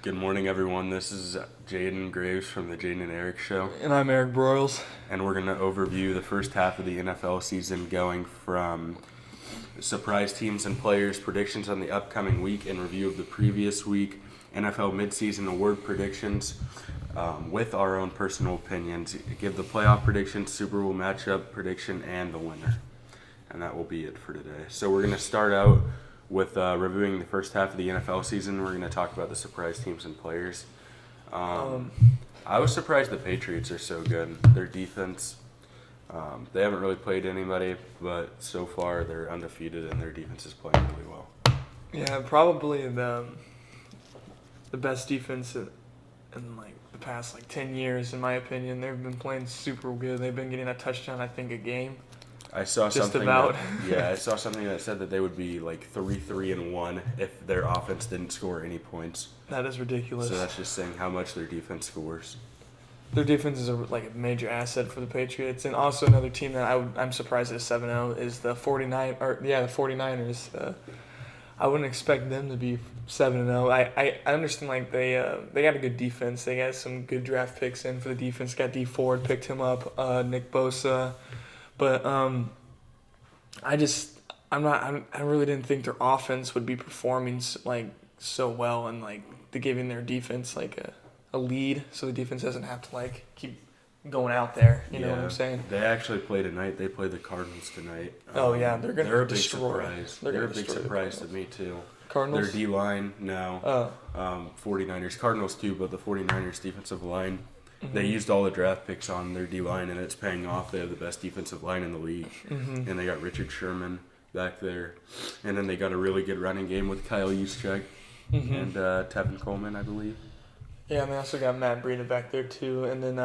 Good morning, everyone. This is Jaden Graves from the Jaden and Erik Show, And I'm Erik Broyles. and we're going to overview the first half of the NFL season, going from surprise teams and players, predictions on the upcoming week, and review of the previous week, NFL midseason award predictions, with our own personal opinions. Give the playoff predictions, Super Bowl matchup prediction, and the winner. And that will be it for today. So we're going to start out with reviewing the first half of the NFL season. We're going to talk about the surprise teams and players. I was surprised the Patriots are so good. Their defense, they haven't really played anybody, but so far they're undefeated and their defense is playing really well. Yeah, probably the best defense in like the past 10 years, in my opinion. They've been playing super good. They've been getting a touchdown, I think, a game. I saw Just something. about. I saw something that said that they would be 3-3-1 if their offense didn't score any points. That is ridiculous. So that's just saying how much their defense scores. Their defense is a major asset for the Patriots. And also another team that I'm surprised is 7-0 is the 49ers. I wouldn't expect them to be 7-0. I understand they got a good defense. They got some good draft picks in for the defense. Got D Ford, picked him up, Nick Bosa. But I really didn't think their offense would be performing so well, and they're giving their defense a lead, so the defense doesn't have to keep going out there. You know what I'm saying? They actually play tonight. They play the Cardinals tonight. They're a big surprise. They're a big surprise to me too. Cardinals? Their D-line, no. 49ers. Cardinals too, but the 49ers defensive line. Mm-hmm. They used all the draft picks on their D-line, and it's paying off. They have the best defensive line in the league. Mm-hmm. And they got Richard Sherman back there. And then they got a really good running game with Kyle Juszczyk and Tevin Coleman, I believe. Yeah, and they also got Matt Breida back there too. And then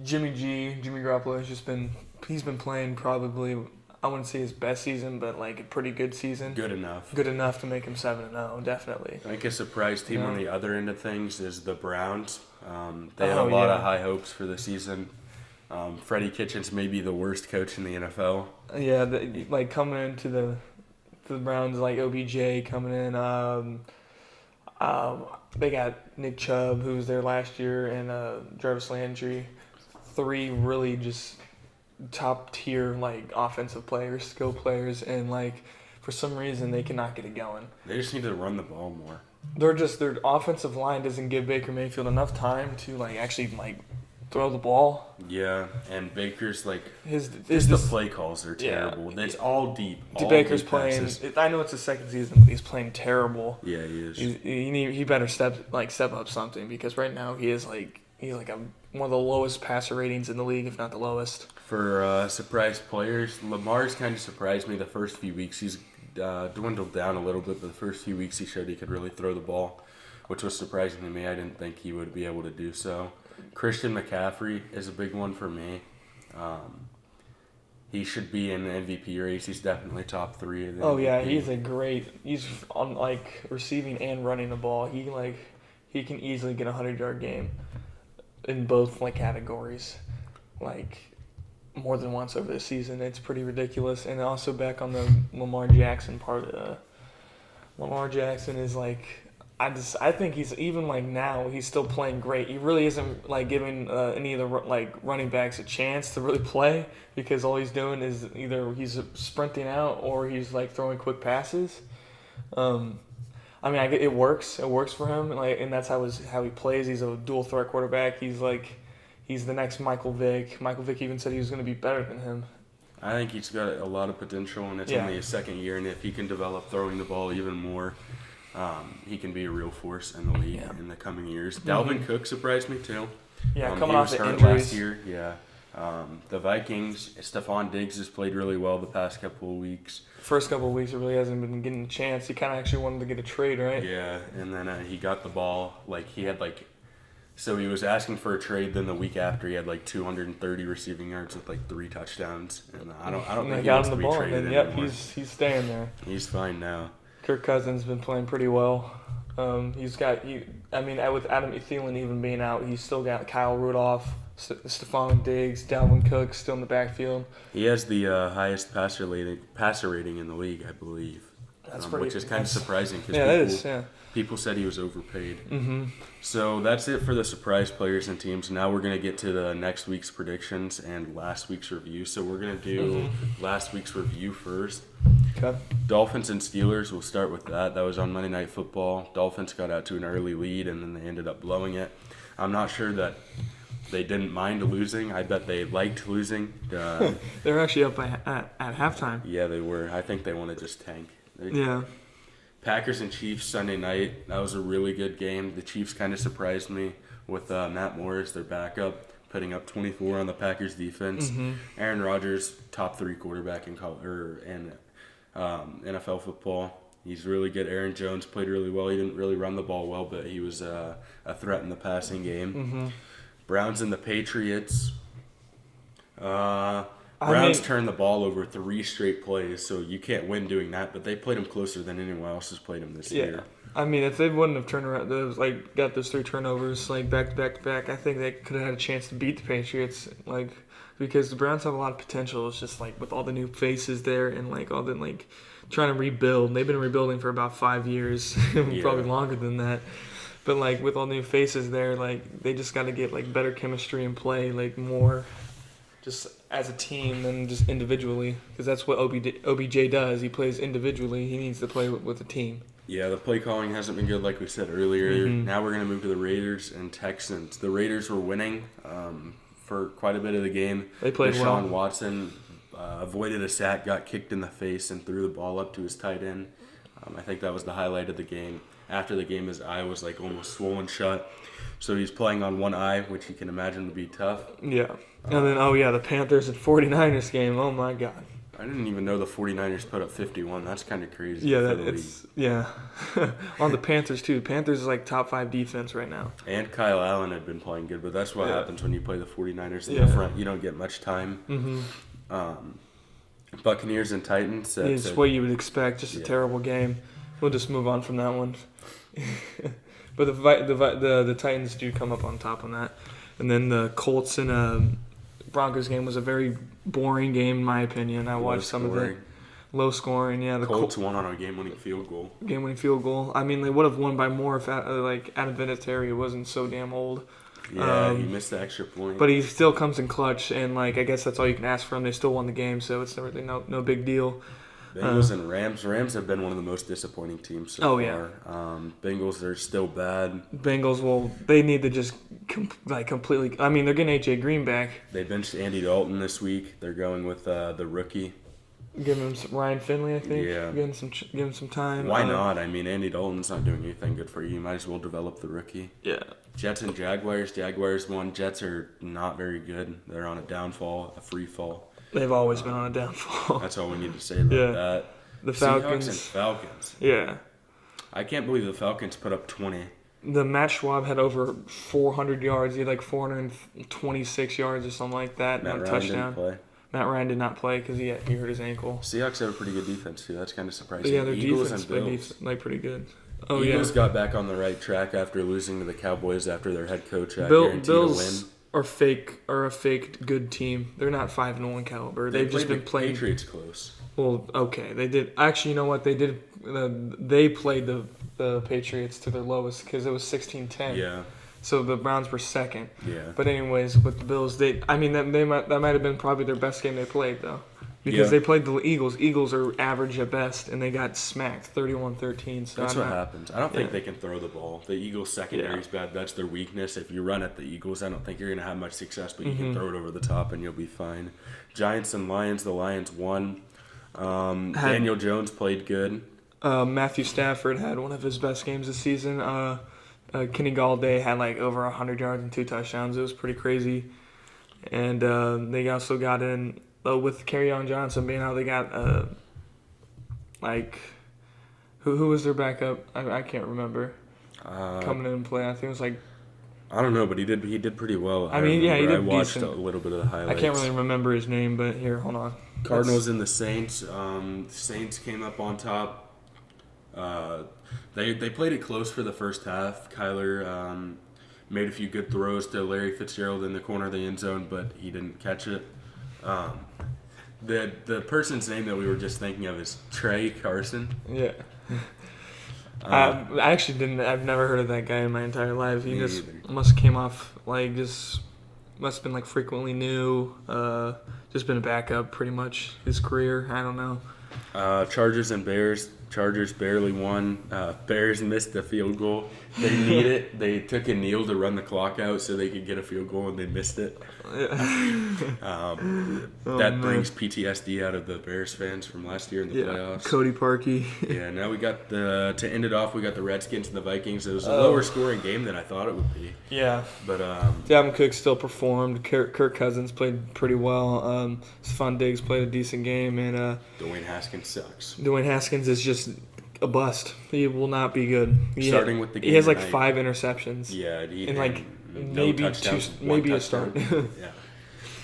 Jimmy Garoppolo he's been playing probably, I wouldn't say his best season, but a pretty good season. Good enough. Good enough to make him 7-0, definitely. I think a surprise team on the other end of things is the Browns. They had a lot of high hopes for the season. Freddie Kitchens may be the worst coach in the NFL. Yeah, coming into the Browns, OBJ coming in. They got Nick Chubb, who was there last year, and Jarvis Landry. 3 really just top-tier offensive players, skill players, and for some reason they cannot get it going. They just need to run the ball more. Their offensive line doesn't give Baker Mayfield enough time to actually throw the ball. Yeah, and Baker's the play calls are terrible. Yeah. It's all deep. Baker's playing. I know it's his second season, but he's playing terrible. Yeah, he is. He better step up something, because right now he's one of the lowest passer ratings in the league, if not the lowest. For surprise players, Lamar's kind of surprised me the first few weeks. He's dwindled down a little bit, but the first few weeks he showed he could really throw the ball, which was surprising to me. I didn't think he would be able to do so. Christian McCaffrey is a big one for me. He should be in the MVP race. He's definitely top 3. Of the MVP. He's on receiving and running the ball. He can easily get a 100-yard game in both categories, more than once over the season. It's pretty ridiculous. And also back on the Lamar Jackson part, Lamar Jackson is I think he's even now he's still playing great. He really isn't giving any of the running backs a chance to really play, because all he's doing is either he's sprinting out or he's throwing quick passes. It works. It works for him, and that's how he plays. He's a dual threat quarterback. He's the next Michael Vick. Michael Vick even said he was going to be better than him. I think he's got a lot of potential, and it's only his second year. And if he can develop throwing the ball even more, he can be a real force in the league in the coming years. Dalvin Cook surprised me too. Yeah, coming off the injuries last year. Yeah. The Vikings, Stephon Diggs has played really well the past couple of weeks. First couple of weeks, it really hasn't been getting a chance. He kind of actually wanted to get a trade, right? Yeah, and then he got the ball. He had so he was asking for a trade. Then the week after, he had 230 receiving yards with 3 touchdowns. And I don't think he wants to be traded anymore. He's staying there. He's fine now. Kirk Cousins been playing pretty well. With Adam Thielen even being out, he's still got Kyle Rudolph, Stephon Diggs, Dalvin Cook still in the backfield. He has the highest passer rating in the league, I believe. That's pretty. Which is kind of surprising because Yeah, that is. Yeah. people said he was overpaid. Mm-hmm. So that's it for the surprise players and teams. Now we're going to get to the next week's predictions and last week's review. So we're going to do last week's review first. Okay. Dolphins and Steelers, we'll start with that. That was on Monday Night Football. Dolphins got out to an early lead, and then they ended up blowing it. I'm not sure that they didn't mind losing. I bet they liked losing. They were actually up at halftime. Yeah, they were. I think they want to just tank. Yeah. Packers and Chiefs Sunday night. That was a really good game. The Chiefs kind of surprised me with Matt Moore as their backup, putting up 24 on the Packers defense. Aaron Rodgers, top 3 quarterback in NFL football. He's really good. Aaron Jones played really well. He didn't really run the ball well, but he was a threat in the passing game. Browns and the Patriots. Browns turned the ball over 3 straight plays, so you can't win doing that. But they played them closer than anyone else has played them this year. I mean, if they wouldn't have turned around, got those 3 turnovers back to back to back, I think they could have had a chance to beat the Patriots. Because the Browns have a lot of potential. It's just with all the new faces there and all the trying to rebuild. They've been rebuilding for about 5 years, probably longer than that. But with all the new faces there, they just got to get better chemistry and play more, just as a team than just individually. Because that's what OBJ does. He plays individually. He needs to play with a team. Yeah, the play calling hasn't been good, like we said earlier. Now we're going to move to the Raiders and Texans. The Raiders were winning for quite a bit of the game. They played well. Deshaun Watson avoided a sack, got kicked in the face, and threw the ball up to his tight end. I think that was the highlight of the game. After the game, his eye was almost swollen shut. So he's playing on one eye, which you can imagine would be tough. Yeah. And then, the Panthers and 49ers game. Oh, my God. I didn't even know the 49ers put up 51. That's kind of crazy. Yeah, on the Panthers, too. Panthers is top 5 defense right now. And Kyle Allen had been playing good, but that's what happens when you play the 49ers in the front. You don't get much time. Buccaneers and Titans. It's what you would expect. Just a terrible game. We'll just move on from that one. But the Titans do come up on top on that. And then the Colts and Broncos game was a very boring game, in my opinion. I watched some of it. Low scoring, yeah. The Colts won on a game-winning field goal. Game-winning field goal. I mean, they would have won by more if Adam Vinatieri wasn't so damn old. Yeah, he missed the extra point. But he still comes in clutch, and I guess that's all you can ask for him. They still won the game, so it's really no big deal. Bengals and Rams. Rams have been one of the most disappointing teams so far. Yeah. Bengals are still bad. Bengals, they need to just completely. I mean, they're getting AJ Green back. They benched Andy Dalton this week. They're going with the rookie. Give him some Ryan Finley, I think. Yeah. Give him some time. Why not? I mean, Andy Dalton's not doing anything good for you. You might as well develop the rookie. Yeah. Jets and Jaguars. Jaguars won. Jets are not very good. They're on a downfall, a free fall. They've always been on a downfall. That's all we need to say about that. The Falcons. Seahawks and Falcons. Yeah. I can't believe the Falcons put up 20. The Matt Schwab had over 400 yards. He had 426 yards or something like that. Matt Ryan touchdown. didn't play. Matt Ryan did not play because he hurt his ankle. Seahawks have a pretty good defense, too. That's kind of surprising. Yeah, their Eagles defense and Bills. played pretty good. Eagles got back on the right track after losing to the Cowboys after their head coach guaranteed a win. Are a fake good team. They're not 5-1 caliber. They've just been playing. Patriots close. Well, okay, they did. Actually, you know what they did? They played the Patriots to their lowest because it was 16-10. Yeah. So the Browns were second. Yeah. But anyways, with the Bills, that might have been probably their best game they played though, because they played the Eagles. Eagles are average at best, and they got smacked 31-13. So that's what happens. I don't think they can throw the ball. The Eagles secondary is bad. That's their weakness. If you run at the Eagles, I don't think you're going to have much success, but you can throw it over the top and you'll be fine. Giants and Lions. The Lions won. Daniel Jones played good. Matthew Stafford had one of his best games this season. Kenny Galladay had over 100 yards and 2 touchdowns. It was pretty crazy. And they also got in with Kerryon Johnson being out. They got who was their backup? I can't remember. Coming in and playing, I think it was I don't know, but he did pretty well. I mean, he did I watched decent. a little bit of the highlights. I can't really remember his name, but here, hold on. Cardinals and the Saints. Saints came up on top. They played it close for the first half. Kyler made a few good throws to Larry Fitzgerald in the corner of the end zone, but he didn't catch it. The person's name that we were just thinking of is Trey Carson. Yeah. I actually didn't. I've never heard of that guy in my entire life. He just must have came off must have been like frequently new. Just been a backup pretty much his career. I don't know. Chargers and Bears. Chargers barely won. Bears missed the field goal. They need it. They took a kneel to run the clock out so they could get a field goal, and they missed it. That brings PTSD out of the Bears fans from last year in the playoffs. Cody Parkey. Yeah, now we got to end it off, we got the Redskins and the Vikings. It was a lower scoring game than I thought it would be. Yeah. But Dalvin Cook still performed. Kirk Cousins played pretty well. Stephon Diggs played a decent game, and Dwayne Haskins sucks. Dwayne Haskins is just a bust. He will not be good. Starting with the game he has like tonight. 5 interceptions. Yeah, and like no touchdowns, maybe a start. Yeah.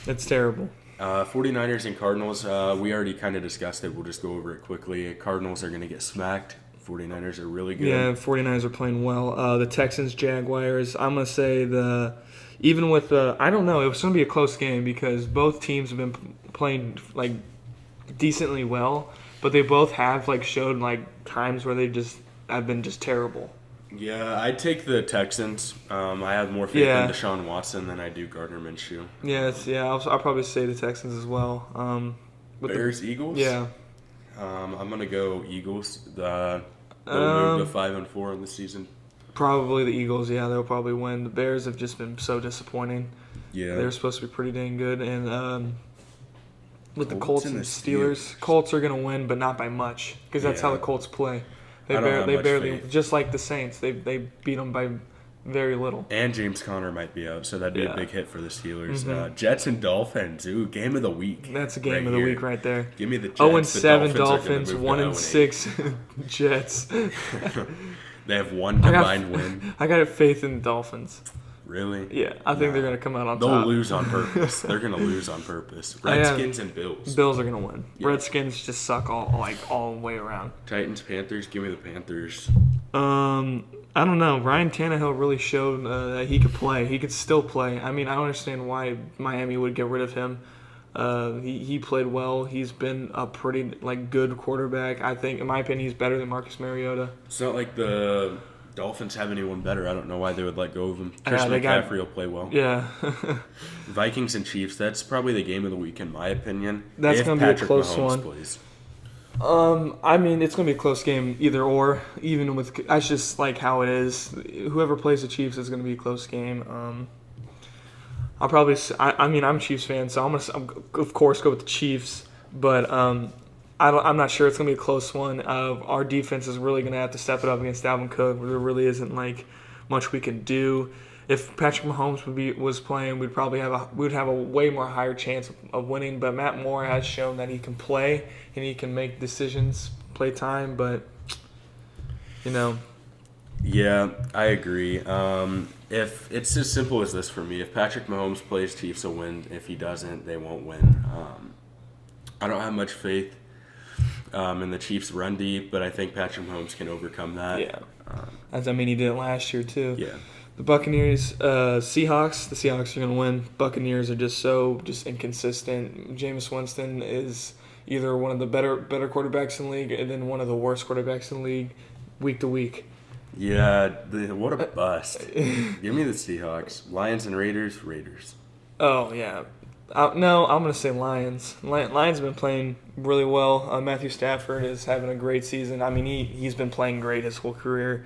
That's terrible. 49ers and Cardinals, we already kind of discussed it. We'll just go over it quickly. Cardinals are going to get smacked. 49ers are really good. Yeah, 49ers are playing well. The Texans, Jaguars, I'm going to say even with I don't know, it was going to be a close game because both teams have been playing like decently well, but they both have like showed like times where have been just terrible. Yeah, I'd take the Texans. I have more faith in Deshaun Watson than I do Gardner Minshew. I'll probably say the Texans as well. Bears, Eagles? Yeah. I'm going to go Eagles. They'll move to 5-4 in the season. Probably the Eagles, yeah, they'll probably win. The Bears have just been so disappointing. Yeah. They're supposed to be pretty dang good. And with the Colts and the Steelers. Steelers, Colts are going to win, but not by much because that's how the Colts play. They barely, faith. just like the Saints, they beat them by very little. And James Conner might be out, so that'd be a big hit for the Steelers. Mm-hmm. Jets and Dolphins, game of the week. That's a game of the week right there. Give me the Jets. 0-7 Dolphins, 1-6 Jets. They have one combined win. I got faith in the Dolphins. Really? Yeah, I think they're going to come out on top. They'll lose on purpose. They're going to lose on purpose. Redskins and Bills. Bills are going to win. Yeah. Redskins just suck all the way around. Titans, Panthers. Give me the Panthers. I don't know. Ryan Tannehill really showed that he could play. He could still play. I mean, I don't understand why Miami would get rid of him. He played well. He's been a pretty good quarterback. I think, in my opinion, he's better than Marcus Mariota. It's not like the Dolphins have anyone better. I don't know why they would let go of him. Christian McCaffrey will play well. Yeah. Vikings and Chiefs. That's probably the game of the week in my opinion. That's going to be a close Mahomes one. Plays. I mean, it's going to be a close game either or. Even with that's just like how it is. Whoever plays the Chiefs is going to be a close game. I'll probably. I mean, I'm a Chiefs fan, so I'm gonna of course go with the Chiefs. But I'm not sure it's gonna be a close one. Our defense is really gonna have to step it up against Dalvin Cook. There really isn't much we can do. If Patrick Mahomes was playing, we'd have a way more higher chance of winning. But Matt Moore has shown that he can play and he can make decisions, play time. But Yeah, I agree. If it's as simple as this for me, if Patrick Mahomes plays, Chiefs will win. If he doesn't, they won't win. I don't have much faith in the Chiefs' run deep, but I think Patrick Mahomes can overcome that. Yeah. He did it last year too. Yeah. The Buccaneers, Seahawks. The Seahawks are going to win. Buccaneers are just inconsistent. Jameis Winston is either one of the better quarterbacks in the league and then one of the worst quarterbacks in the league week to week. Yeah, what a bust. Give me the Seahawks. Lions and Raiders. Oh, yeah. No, I'm going to say Lions. Lions have been playing really well. Matthew Stafford is having a great season. I mean, he's been playing great his whole career.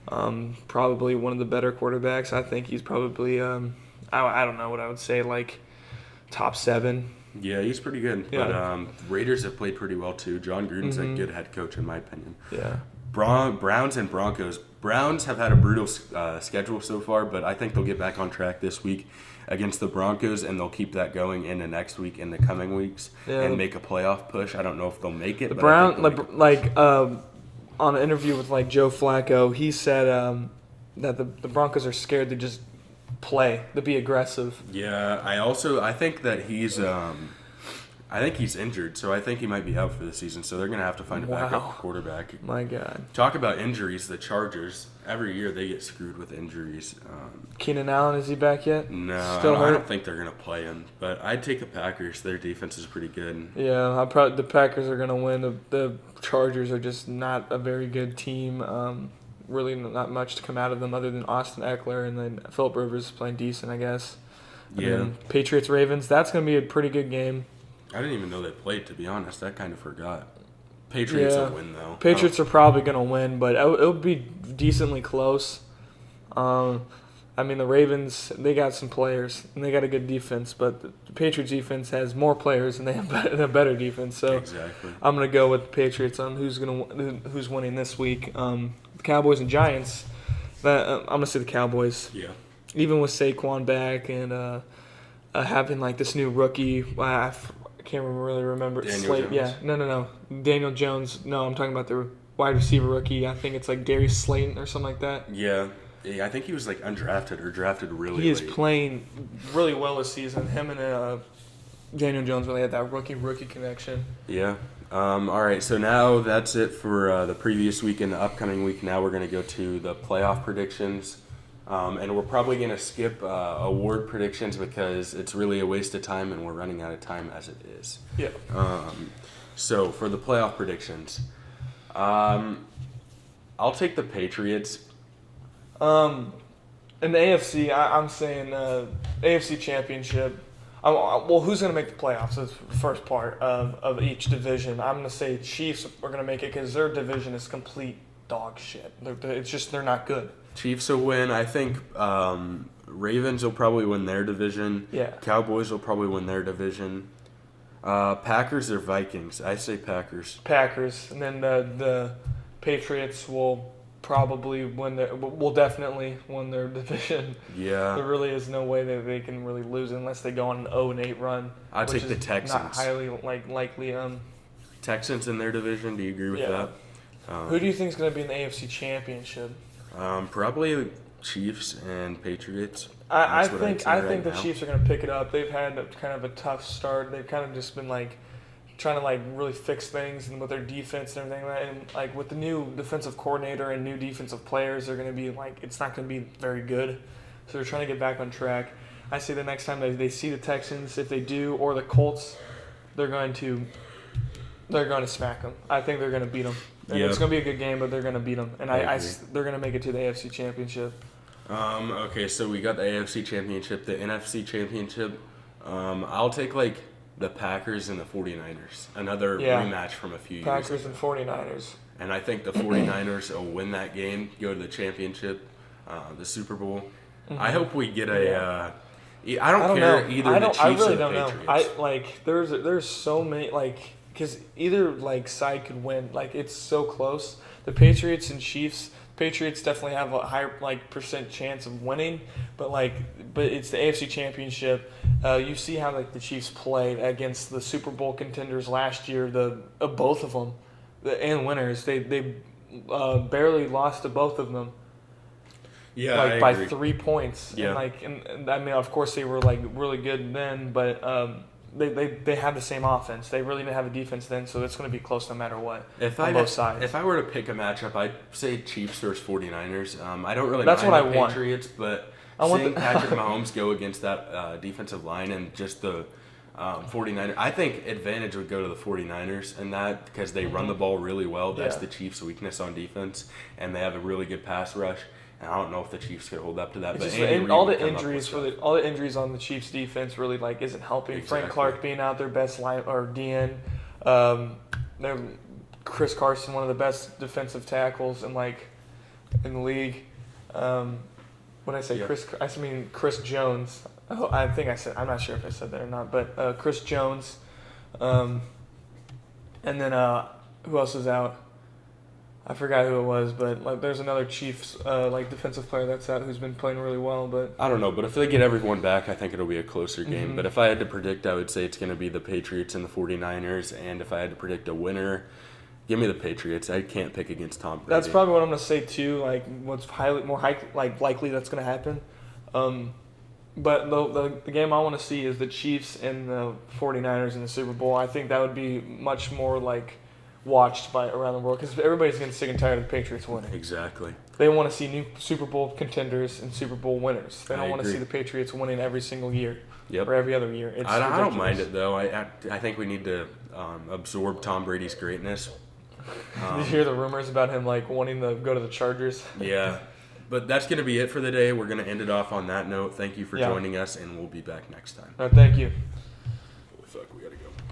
Probably one of the better quarterbacks. I think he's probably, I don't know what I would say, top 7. Yeah, he's pretty good. Yeah. But Raiders have played pretty well, too. John Gruden's a good head coach, in my opinion. Yeah. Browns and Broncos. Browns have had a brutal schedule so far, but I think they'll get back on track this week against the Broncos, and they'll keep that going into next week in the coming weeks and make a playoff push. I don't know if they'll make it. On an interview with Joe Flacco, he said that the Broncos are scared to just play, to be aggressive. Yeah, I think that he's I think he's injured, so I think he might be out for the season. So they're going to have to find a backup Wow. quarterback. My God. Talk about injuries. The Chargers, every year they get screwed with injuries. Keenan Allen, is he back yet? No, Still I hurt? don't think they're going to play him. But I'd take the Packers. Their defense is pretty good. Yeah, the Packers are going to win. The Chargers are just not a very good team. Really not much to come out of them other than Austin Eckler, and then Phillip Rivers playing decent, I guess. And Yeah. then Patriots-Ravens, that's going to be a pretty good game. I didn't even know they played, to be honest. I kind of forgot. Patriots will win, though. Patriots are probably going to win, but it'll be decently close. The Ravens, they got some players, and they got a good defense, but the Patriots defense has more players, and they have a better defense. So Exactly. I'm going to go with the Patriots on who's winning this week. The Cowboys and Giants, I'm going to say the Cowboys. Yeah. Even with Saquon back and having like this new rookie, I can't really remember. Daniel Jones? Yeah, no. Daniel Jones. No, I'm talking about the wide receiver rookie. I think it's like Darius Slayton or something like that. Yeah. I think he was like undrafted or drafted really He is late. playing really well this season. Him and Daniel Jones really had that rookie connection. Yeah. All right, so now that's it for the previous week and the upcoming week. Now we're going to go to the playoff predictions. And we're probably going to skip award predictions because it's really a waste of time and we're running out of time as it is. Yeah. So for the playoff predictions, I'll take the Patriots. In the AFC, I'm saying AFC Championship. Well, who's going to make the playoffs? That's the first part of each division. I'm going to say Chiefs are going to make it because their division is complete dog shit. They're not good. Chiefs will win. I think Ravens will probably win their division. Yeah. Cowboys will probably win their division. Packers or Vikings? I say Packers. Packers, and then the Patriots will probably will definitely win their division. Yeah. There really is no way that they can really lose unless they go on an 0-8 run. I'll which take the is Texans. Not highly likely. Texans in their division. Do you agree with Yeah. that? Who do you think is going to be in the AFC Championship? Probably Chiefs and Patriots. I That's what I'd think say I right think the now. Chiefs are going to pick it up. They've had kind of a tough start. They've kind of just been like trying to like really fix things and with their defense and everything like that. And like with the new defensive coordinator and new defensive players, they're going to be like it's not going to be very good. So they're trying to get back on track. I say the next time they see the Texans, if they do, or the Colts, they're going to smack them. I think they're going to beat them. And Yep. It's going to be a good game, but they're going to beat them. And I I agree. they're going to make it to the AFC Championship. Okay, so we got the AFC Championship, the NFC Championship. I'll take like the Packers and the 49ers. Another rematch from a few years Packers ago. and 49ers. And I think the 49ers will win that game, go to the championship, the Super Bowl. I hope we get a I don't care know. either the Chiefs I really or the don't Patriots. know. There's so many because either like side could win. Like it's so close. The Patriots and Chiefs. Patriots definitely have a higher percent chance of winning, but it's the AFC Championship. You see how the Chiefs played against the Super Bowl contenders last year. Both of them, and winners. They barely lost to both of them. Yeah, I by agree. 3 points. Yeah. And I mean, of course, they were really good then, but they had the same offense. They really didn't have a defense then, so it's going to be close no matter what. On both sides. If I were to pick a matchup, I'd say Chiefs versus 49ers. I don't really That's mind what the I want. Patriots, but I want seeing the- Patrick Mahomes go against that defensive line and just the 49ers, I think advantage would go to the 49ers in that because they run the ball really well. That's Yeah. the Chiefs' weakness on defense, and they have a really good pass rush. And I don't know if the Chiefs could hold up to that. It's But just, Andy and Reid all would the come up with injuries stuff. all the injuries on the Chiefs defense really isn't helping. Frank Exactly. Clark being out their best line or DN, they're Chris Carson, one of the best defensive tackles in the league. What did I say? Yeah. Chris Jones. Oh, I think I said. I'm not sure if I said that or not, but Chris Jones, and then who else is out? I forgot who it was, but there's another Chiefs defensive player that's out who's been playing really well. But I don't know, but if they get everyone back, I think it'll be a closer game. Mhm. But if I had to predict, I would say it's going to be the Patriots and the 49ers. And if I had to predict a winner, give me the Patriots. I can't pick against Tom Brady. that's probably what I'm gonna say too. Like what's likely that's gonna happen. But the game I want to see is the Chiefs and the 49ers in the Super Bowl. I think that would be much more like watched by around the world because everybody's getting sick and tired of the Patriots winning. Exactly. They want to see new Super Bowl contenders and Super Bowl winners. They don't want to agree. see the Patriots winning every single year Yep. or every other year. It's I don't ridiculous. mind it though. I think we need to absorb Tom Brady's greatness. Did you hear the rumors about him like wanting to go to the Chargers? Yeah. But that's going to be it for the day. We're going to end it off on that note. Thank you for joining us, and we'll be back next time. Thank you. Fuck, we got to go.